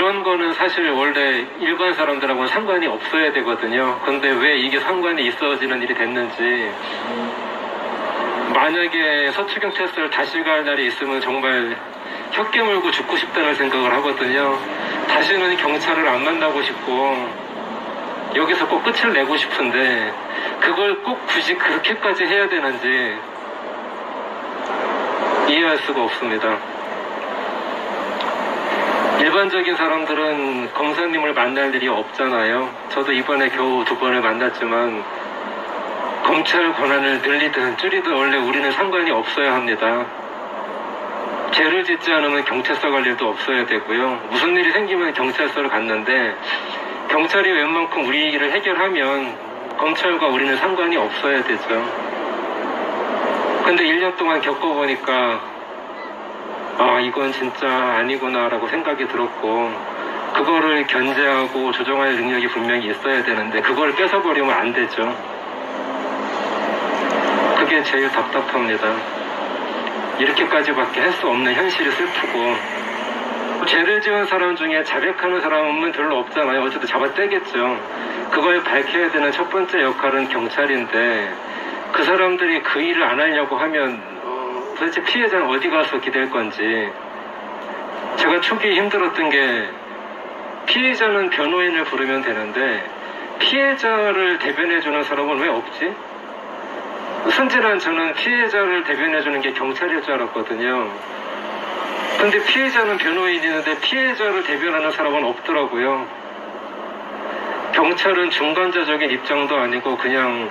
이런 거는 사실 원래 일반 사람들하고는 상관이 없어야 되거든요. 근데 왜 이게 상관이 있어지는 일이 됐는지, 만약에 서초경찰서를 다시 갈 날이 있으면 정말 혀 깨물고 죽고 싶다는 생각을 하거든요. 다시는 경찰을 안 만나고 싶고 여기서 꼭 끝을 내고 싶은데 그걸 꼭 굳이 그렇게까지 해야 되는지 이해할 수가 없습니다. 일반적인 사람들은 검사님을 만날 일이 없잖아요. 저도 이번에 겨우 2번을 만났지만 검찰 권한을 늘리든 줄이든 원래 우리는 상관이 없어야 합니다. 죄를 짓지 않으면 경찰서 갈 일도 없어야 되고요. 무슨 일이 생기면 경찰서를 갔는데 경찰이 웬만큼 우리 일을 해결하면 검찰과 우리는 상관이 없어야 되죠. 근데 1년 동안 겪어보니까 이건 진짜 아니구나 라고 생각이 들었고, 그거를 견제하고 조정할 능력이 분명히 있어야 되는데 그걸 뺏어버리면 안 되죠. 그게 제일 답답합니다. 이렇게까지밖에 할 수 없는 현실이 슬프고, 죄를 지은 사람 중에 자백하는 사람은 별로 없잖아요. 어쨌든 잡아떼겠죠. 그걸 밝혀야 되는 첫 번째 역할은 경찰인데 그 사람들이 그 일을 안 하려고 하면 도대체 피해자는 어디 가서 기댈 건지. 제가 초기에 힘들었던 게 피해자는 변호인을 부르면 되는데 피해자를 대변해주는 사람은 왜 없지? 순진한 저는 피해자를 대변해주는 게 경찰일 줄 알았거든요. 근데 피해자는 변호인이는데 피해자를 대변하는 사람은 없더라고요. 경찰은 중간자적인 입장도 아니고 그냥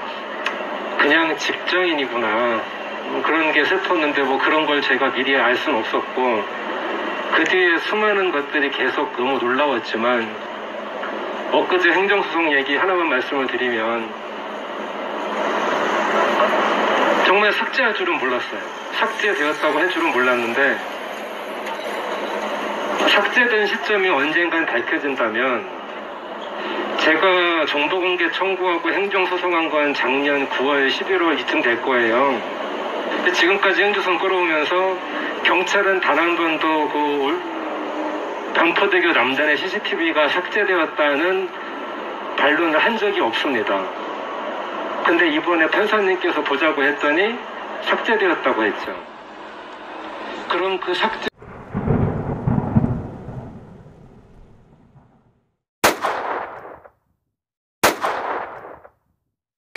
직장인이구나. 그런 게 슬펐는데 그런 걸 제가 미리 알 수는 없었고, 그 뒤에 수많은 것들이 계속 너무 놀라웠지만, 엊그제 행정소송 얘기 하나만 말씀을 드리면, 정말 삭제할 줄은 몰랐어요. 삭제되었다고 할 줄은 몰랐는데 삭제된 시점이 언젠간 밝혀진다면, 제가 정보공개 청구하고 행정소송한 건 작년 9월, 11월 이쯤 될 거예요. 근데 지금까지 행주선 끌어오면서 경찰은 단 한 번도 반포대교 남단의 CCTV가 삭제되었다는 반론을 한 적이 없습니다. 근데 이번에 판사님께서 보자고 했더니 삭제되었다고 했죠. 그럼 그 삭제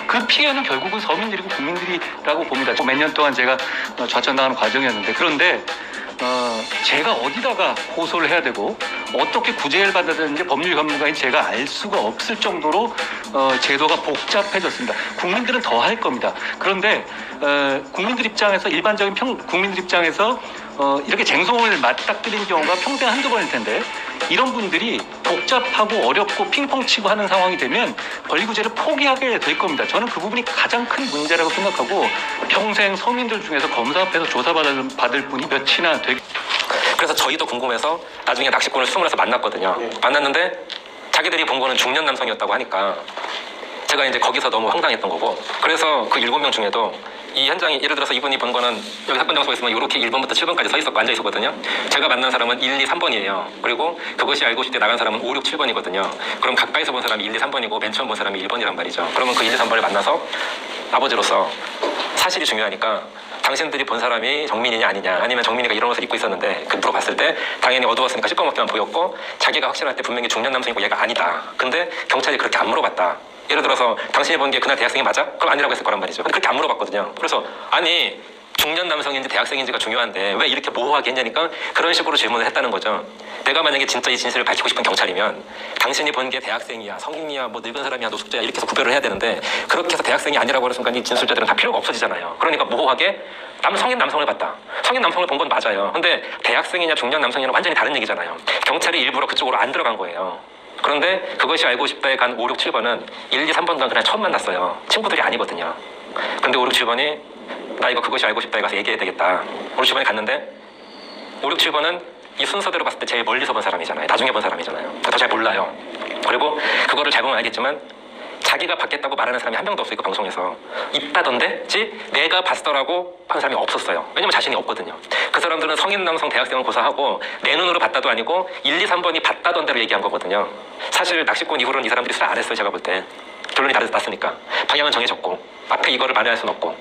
그 피해는 결국은 서민들이고 국민들이라고 봅니다. 몇 년 동안 제가 좌천당하는 과정이었는데, 그런데 제가 어디다가 고소를 해야 되고 어떻게 구제를 받아야 되는지 법률 전문가인 제가 알 수가 없을 정도로 제도가 복잡해졌습니다. 국민들은 더 할 겁니다. 그런데 국민들 입장에서, 일반적인 국민들 입장에서 이렇게 쟁송을 맞닥뜨린 경우가 평생 한두 번일 텐데, 이런 분들이 복잡하고 어렵고 핑퐁 치고 하는 상황이 되면 권리구제를 포기하게 될 겁니다. 저는 그 부분이 가장 큰 문제라고 생각하고, 평생 서민들 중에서 검사 앞에서 조사받을 분이 몇이나 되게. 그래서 저희도 궁금해서 나중에 낚시꾼을 수문해서 만났거든요. 만났는데 자기들이 본 거는 중년 남성이었다고 하니까 제가 이제 거기서 너무 황당했던 거고, 그래서 그 7명 중에도 이 현장이, 예를 들어서 이분이 본 거는 여기 사건 장소에 있으면 이렇게 1번부터 7번까지 서 있었고 앉아 있었거든요. 제가 만난 사람은 1, 2, 3번이에요. 그리고 그것이 알고 싶을 때 나간 사람은 5, 6, 7번이거든요. 그럼 가까이서 본 사람이 1, 2, 3번이고 맨 처음 본 사람이 1번이란 말이죠. 그러면 그 1, 2, 3번을 만나서 아버지로서 사실이 중요하니까 당신들이 본 사람이 정민이냐 아니냐, 아니면 정민이가 이런 옷을 입고 있었는데 그 물어봤을 때 당연히 어두웠으니까 시꺼멓게만 보였고, 자기가 확실할 때 분명히 중년 남성이고 얘가 아니다. 근데 경찰이 그렇게 안 물어봤다. 예를 들어서 당신이 본 게 그날 대학생이 맞아? 그럼 아니라고 했을 거란 말이죠. 근데 그렇게 안 물어봤거든요. 그래서 아니 중년 남성인지 대학생인지가 중요한데 왜 이렇게 모호하게 했냐니까 그런 식으로 질문을 했다는 거죠. 내가 만약에 진짜 이 진실을 밝히고 싶은 경찰이면 당신이 본 게 대학생이야, 성인이야, 늙은 사람이야, 노숙자야 이렇게 해서 구별을 해야 되는데, 그렇게 해서 대학생이 아니라고 하는 순간 이 진술자들은 다 필요가 없어지잖아요. 그러니까 모호하게 성인 남성을 봤다. 성인 남성을 본 건 맞아요. 근데 대학생이냐 중년 남성이냐는 완전히 다른 얘기잖아요. 경찰이 일부러 그쪽으로 안 들어간 거예요. 그런데 그것이 알고 싶다에 간 5, 6, 7번은 1, 2, 3번간 그냥 처음 만났어요. 친구들이 아니거든요. 근데 5, 6, 7번이 나 이거 그것이 알고 싶다에 가서 얘기해야 되겠다. 5, 6, 7번이 갔는데 5, 6, 7번은 이 순서대로 봤을 때 제일 멀리서 본 사람이잖아요. 나중에 본 사람이잖아요. 더 잘 몰라요. 그리고 그거를 잘 보면 알겠지만 자기가 받겠다고 말하는 사람이 한 명도 없어요. 그 방송에서. 있다던데지 내가 봤더라고 하는 사람이 없었어요. 왜냐면 자신이 없거든요. 그 사람들은 성인 남성 대학생을 고사하고 내 눈으로 봤다도 아니고 1, 2, 3번이 봤다던 대로 얘기한 거거든요. 사실 낚시꾼 이후로는 이 사람들이 수사 안 했어요. 제가 볼 때. 결론이 났으니까. 방향은 정해졌고 앞에 이거를 만회할 수는 없고.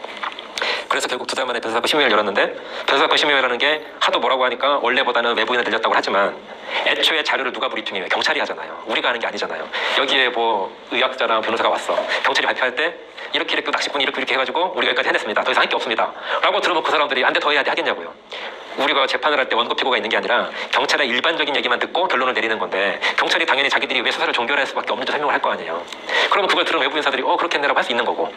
그래서 결국 2달 만에 변호사건 심의회를 열었는데 변호사건 심의회라는 게 하도 뭐라고 하니까 원래보다는 외부인을 늘렸다고 하지만 애초에 자료를 누가 브리핑해요? 경찰이 하잖아요. 우리가 하는 게 아니잖아요. 여기에 뭐 의학자랑 변호사가 왔어. 경찰이 발표할 때 이렇게 낚시꾼이 이렇게 해가지고 우리가 여기까지 해냈습니다. 더 이상 할 게 없습니다. 라고 들어놓고 그 사람들이 안 돼 더 해야 돼 하겠냐고요. 우리가 재판을 할 때 원고 피고가 있는 게 아니라 경찰의 일반적인 얘기만 듣고 결론을 내리는 건데 경찰이 당연히 자기들이 왜 수사를 종결할 수밖에 없는지 설명을 할 거 아니에요. 그러면 그걸 들은 외부 인사들이 그렇겠네라고 할 수 있는 거고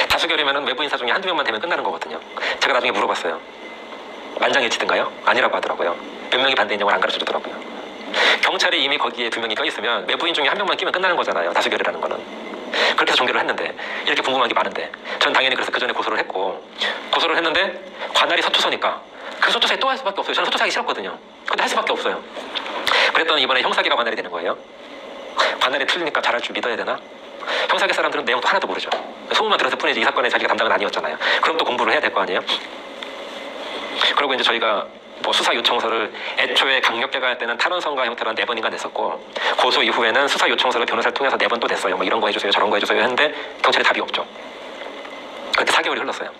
다수결이면 외부 인사 중에 한두 명만 되면 끝나는 거거든요. 제가 나중에 물어봤어요. 만장일치든가요? 아니라고 하더라고요. 몇 명이 반대했냐고 안 가르쳐주더라고요. 경찰이 이미 거기에 2명이 껴있으면 외부인 중에 1명만 끼면 끝나는 거잖아요. 다수결이라는 거는. 그렇게 해서 종결을 했는데 이렇게 궁금한 게 많은데 전 당연히 그래서 그 전에 고소를 했고 고소를 했는데 관할이 서초서니까 그 서초사에 또 할 수밖에 없어요. 저는 서초사 하기 싫었거든요. 근데 할 수밖에 없어요. 그랬더니 이번에 형사기가 관할이 되는 거예요. 관할이 틀리니까 잘할 줄 믿어야 되나? 형사계 사람들은 내용도 하나도 모르죠. 소문만 들었을 뿐이지 이 사건에 자기가 담당은 아니었잖아요. 그럼 또 공부를 해야 될 거 아니에요? 그리고 이제 저희가 뭐 수사 요청서를 애초에 강력계가 할 때는 탈원성과 형태로 4번인가 냈었고 고소 이후에는 수사 요청서를 변호사를 통해서 4번 또 냈어요. 뭐 이런 거 해주세요 저런 거 해주세요 했는데 경찰에 답이 없죠. 그때 4개월이 흘렀어요.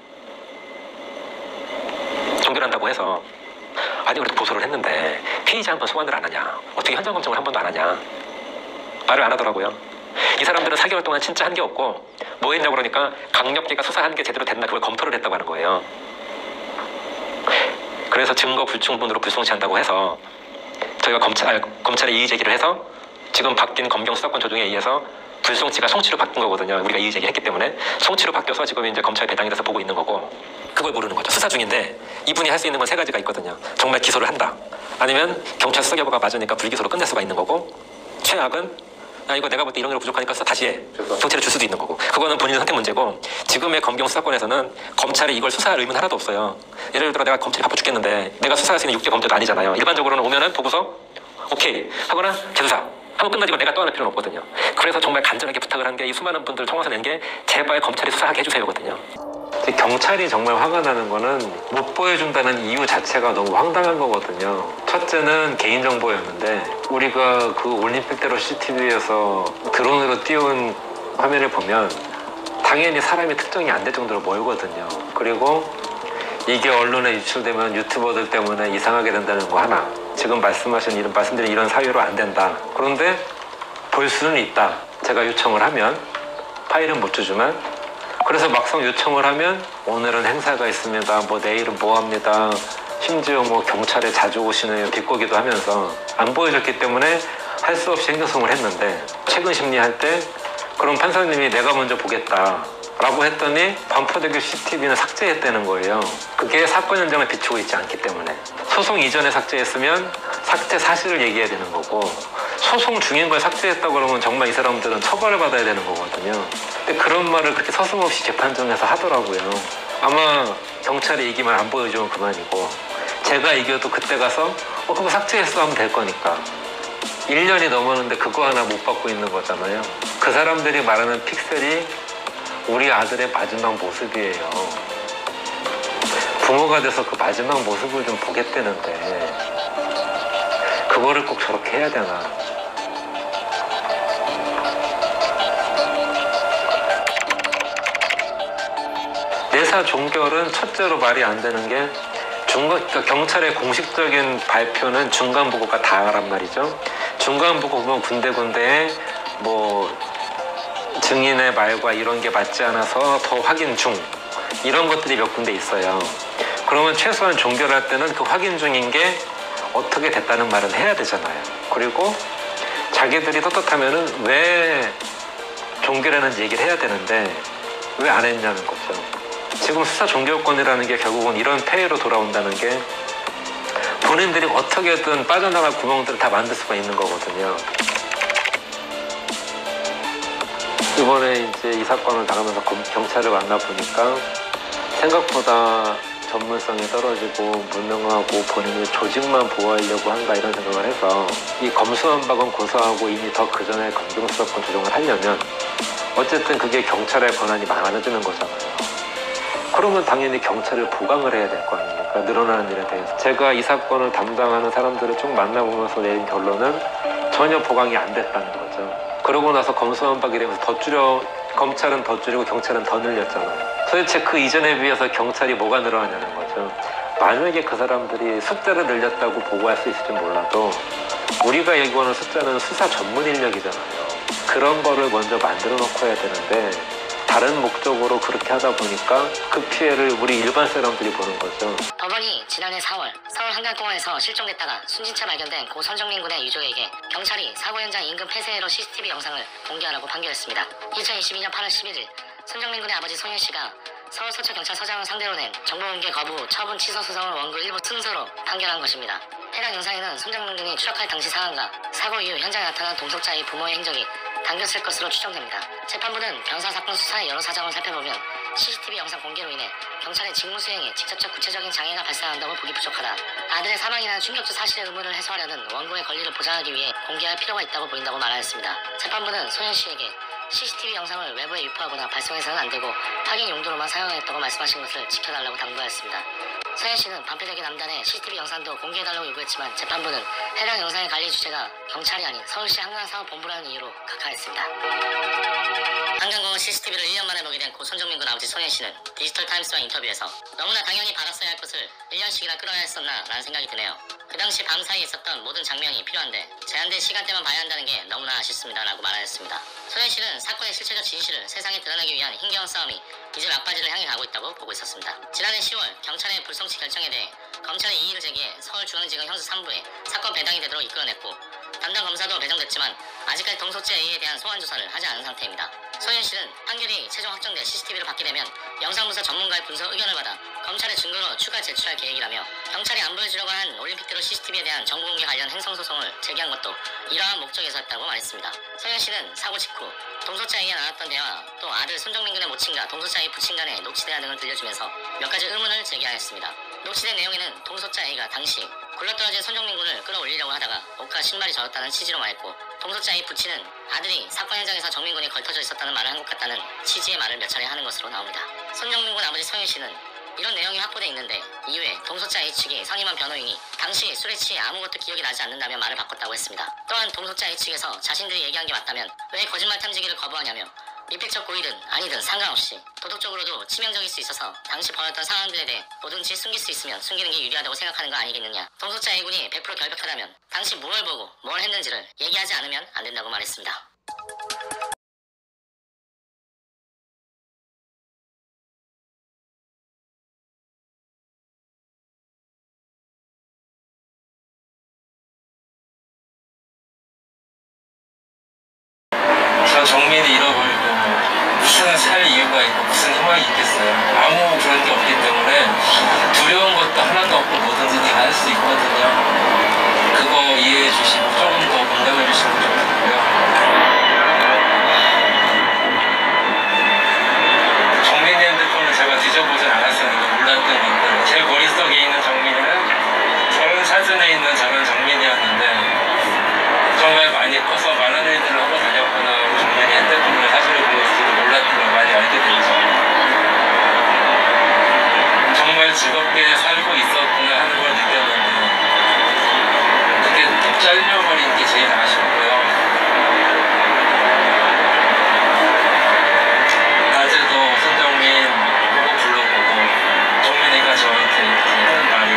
종결한다고 해서 아니 그래도 고소를 했는데 피의자 한 번 소환을 안 하냐, 어떻게 현장 검증을 한 번도 안 하냐, 말을 안 하더라고요. 이 사람들은 4개월 동안 진짜 한 게 없고 뭐 했냐고 그러니까 강력계가 수사한 게 제대로 됐나 그걸 검토를 했다고 하는 거예요. 그래서 증거 불충분으로 불송치한다고 해서 저희가 검찰에 이의 제기를 해서 지금 바뀐 검경 수사권 조정에 의해서 불송치가 송치로 바뀐 거거든요. 우리가 이의 제기했기 때문에 송치로 바뀌어서 지금 이제 검찰 배당이 돼서 보고 있는 거고 그걸 모르는 거죠. 수사 중인데 이분이 할 수 있는 건 3가지가 있거든요. 정말 기소를 한다. 아니면 경찰 수사 결과가 맞으니까 불기소로 끝낼 수가 있는 거고 최악은 이거 내가 볼 때 이런 게 부족하니까 다시 해. 경찰에 줄 수도 있는 거고. 그거는 본인의 선택 문제고 지금의 검경 수사권에서는 검찰이 이걸 수사할 의무는 하나도 없어요. 예를 들어 내가 검찰이 바빠 죽겠는데 내가 수사할 수 있는 육제 범죄도 아니잖아요. 일반적으로는 오면은 보고서 오케이 하거나 재수사 하고 끝나지고 내가 또 하는 필요는 없거든요. 그래서 정말 간절하게 부탁을 한 게 이 수많은 분들 통화서 낸 게 제발 검찰이 수사하게 해주세요거든요. 경찰이 정말 화가 나는 거는 못 보여준다는 이유 자체가 너무 황당한 거거든요. 첫째는 개인정보였는데 우리가 그 올림픽대로 CCTV에서 드론으로 띄운 화면을 보면 당연히 사람이 특정이 안 될 정도로 멀거든요. 그리고 이게 언론에 유출되면 유튜버들 때문에 이상하게 된다는 거 하나, 지금 말씀드린 이런 사유로 안 된다. 그런데 볼 수는 있다. 제가 요청을 하면 파일은 못 주지만 그래서 막상 요청을 하면 오늘은 행사가 있습니다. 뭐 내일은 뭐 합니다. 심지어 뭐 경찰에 자주 오시는 비꼬기도 하면서 안 보여줬기 때문에 할 수 없이 행정송을 했는데 최근 심리할 때 그럼 판사님이 내가 먼저 보겠다 라고 했더니 반포대교 CCTV는 삭제했다는 거예요. 그게 사건 현장을 비추고 있지 않기 때문에. 소송 이전에 삭제했으면 삭제 사실을 얘기해야 되는 거고 소송 중인 걸 삭제했다고 그러면 정말 이 사람들은 처벌을 받아야 되는 거거든요. 근데 그런 말을 그렇게 서슴없이 재판정에서 하더라고요. 아마 경찰이 이기면 안 보여주면 그만이고 제가 이겨도 그때 가서 그거 삭제했어 하면 될 거니까 1년이 넘었는데 그거 하나 못 받고 있는 거잖아요. 그 사람들이 말하는 픽셀이 우리 아들의 마지막 모습이에요. 부모가 돼서 그 마지막 모습을 좀 보겠다는데 그거를 꼭 저렇게 해야 되나. 내사 종결은 첫째로 말이 안 되는 게 그러니까 경찰의 공식적인 발표는 중간 보고가 다란 말이죠. 중간 보고 보면 군데군데 뭐 증인의 말과 이런 게 맞지 않아서 더 확인 중 이런 것들이 몇 군데 있어요. 그러면 최소한 종결할 때는 그 확인 중인 게 어떻게 됐다는 말은 해야 되잖아요. 그리고 자기들이 떳떳하면은 왜 종결하는지 얘기를 해야 되는데 왜 안 했냐는 거죠. 지금 수사 종결권이라는 게 결국은 이런 폐해로 돌아온다는 게 본인들이 어떻게든 빠져나갈 구멍들을 다 만들 수가 있는 거거든요. 이번에 이제 이 사건을 당하면서 경찰을 만나보니까 생각보다 전문성이 떨어지고 무능하고 본인의 조직만 보호하려고 한다 이런 생각을 해서 이 검수완박은 고소하고 이미 더 그전에 검경수사권 조정을 하려면 어쨌든 그게 경찰의 권한이 많아지는 거잖아요. 그러면 당연히 경찰을 보강을 해야 될 거 아닙니까? 늘어나는 일에 대해서. 제가 이 사건을 담당하는 사람들을 쭉 만나보면서 내린 결론은 전혀 보강이 안 됐다는 거죠. 그러고 나서 검수완박이 되면서 검찰은 더 줄이고 경찰은 더 늘렸잖아요. 도대체 그 이전에 비해서 경찰이 뭐가 늘어나냐는 거죠. 만약에 그 사람들이 숫자를 늘렸다고 보고할 수 있을지 몰라도 우리가 얘기하는 숫자는 수사 전문 인력이잖아요. 그런 거를 먼저 만들어 놓고 해야 되는데 다른 목적으로 그렇게 하다 보니까 그 피해를 우리 일반 사람들이 보는 거죠. 법원이 지난해 4월 서울 한강공원에서 실종됐다가 순진차 발견된 고 선정민 군의 유족에게 경찰이 사고 현장 인근 폐쇄로 CCTV 영상을 공개하라고 판결했습니다. 2022년 8월 11일 선정민 군의 아버지 손현 씨가 서울 서초경찰서장을 상대로 낸 정보공개 거부 처분 취소 소송을 원고 일부 승소로 판결한 것입니다. 해당 영상에는 선정민 군이 추락할 당시 상황과 사고 이후 현장에 나타난 동석자의 부모의 행적이 담겼을 것으로 추정됩니다. 재판부는 변사 사건 수사의 여러 사정을 살펴보면 CCTV 영상 공개로 인해 경찰의 직무 수행에 직접적 구체적인 장애가 발생한다고 보기 부족하다. 아들의 사망이나 충격적 사실의 의문을 해소하려는 원고의 권리를 보장하기 위해 공개할 필요가 있다고 보인다고 말하였습니다. 재판부는 소현 씨에게 CCTV 영상을 외부에 유포하거나 발송해서는 안 되고 확인 용도로만 사용했다고 말씀하신 것을 지켜달라고 당부하였습니다. 소현 씨는 반패되기 남단에 CCTV 영상도 공개해달라고 요구했지만 재판부는 해당 영상의 관리 주체가 경찰이 아닌 서울시 한강사업본부라는 이유로 각하했습니다. 한강공원 CCTV를 1년 만에 보게 된 고 손정민 군 아버지 소현 씨는 디지털 타임스와 인터뷰에서 너무나 당연히 받았어야 할 것을 1년씩이나 끌어야 했었나 라는 생각이 드네요. 그 당시 밤 사이에 있었던 모든 장면이 필요한데 제한된 시간대만 봐야 한다는 게 너무나 아쉽습니다 라고 말하였습니다. 소현 씨는 사건의 실체적 진실을 세상에 드러내기 위한 힘겨운 싸움이 이제 막바지를 향해 가고 있다고 보고 있었습니다. 지난해 10월 경찰의 불송치 결정에 대해 검찰의 이의를 제기해 서울중앙지검 형사 3부에 사건 배당이 되도록 이끌어냈고 담당 검사도 배정됐지만 아직까지 동석자 A에 대한 소환 조사를 하지 않은 상태입니다. 소현 씨는 판결이 최종 확정돼 CCTV를 받게 되면 영상부서 전문가의 분석 의견을 받아 검찰의 증거로 추가 제출할 계획이라며 경찰이 안 보여주려고 한 올림픽대로 CCTV에 대한 정보공개 관련 행성소송을 제기한 것도 이러한 목적에서였다고 말했습니다. 소현 씨는 사고 직후 동석자 A와 나눴던 대화, 또 아들 손정민 군의 모친과 동석자 A 부친 간의 녹취 대화 등을 들려주면서 몇 가지 의문을 제기하였습니다. 녹취된 내용에는 동석자 A가 당시 굴러떨어진 손정민 군을 끌어올리려고 하다가 옷과 신발이 젖었다는 취지로 말했고 동석자 A 부친은 아들이 사건 현장에서 정민 군이 걸터져 있었다는 말을 한 것 같다는 취지의 말을 몇 차례 하는 것으로 나옵니다. 손정민 군 아버지 소현 씨는 이런 내용이 확보돼 있는데 이후에 동석자 A 측이 선임한 변호인이 당시 술에 취해 아무것도 기억이 나지 않는다며 말을 바꿨다고 했습니다. 또한 동석자 A 측에서 자신들이 얘기한 게 맞다면 왜 거짓말 탐지기를 거부하냐며 미필적 고의든 아니든 상관없이 도덕적으로도 치명적일 수 있어서 당시 벌어졌던 상황들에 대해 뭐든지 숨길 수 있으면 숨기는 게 유리하다고 생각하는 거 아니겠느냐. 동석자 A군이 100% 결백하다면 당시 뭘 보고 뭘 했는지를 얘기하지 않으면 안 된다고 말했습니다. 저 정민이 잃어버리고 무슨 살 이유가 있고 무슨 희망이 있겠어요. 아무 그런 게 없기 때문에 두려운 것도 하나도 없고 뭐든지 다 할 수 있거든요. 그거 이해해 주시고 조금 더 공감해 주시면 좋겠고요. 정민이 핸드폰은 제가 뒤져보진 않았으니까 몰랐던 건데 제 머릿속에 있는 정민이는 결혼 사진에 있는 저런 정민이었는데 정말 많이 커서 많은 일들을 하고 다녔구나. 정민이 핸드폰을 사진을 보면서도 몰랐던 걸 많이 알게 되죠. 정말 즐겁게 살고 있었구나 하는 걸 느꼈는데 그게 또 잘려버린 게 제일 아쉽고요. 낮에도 손정민 보고 불러보고 정민이가 저한테 이렇게 하는 말이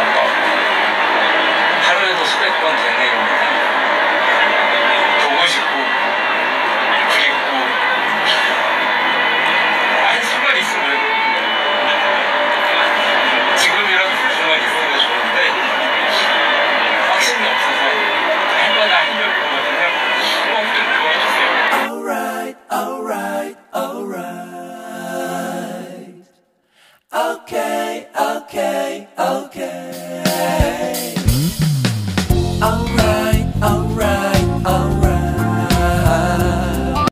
아빠 하루에도 수백 번 되뇌입니다. 보고 싶고 그립고 한순간 있으면 지금이라도 한순간 있으면 좋은데 확신이 없어서 할 거다 하려고 그러거든요. 꼭 좀 도와주세요. Alright, alright, alright. Okay, okay.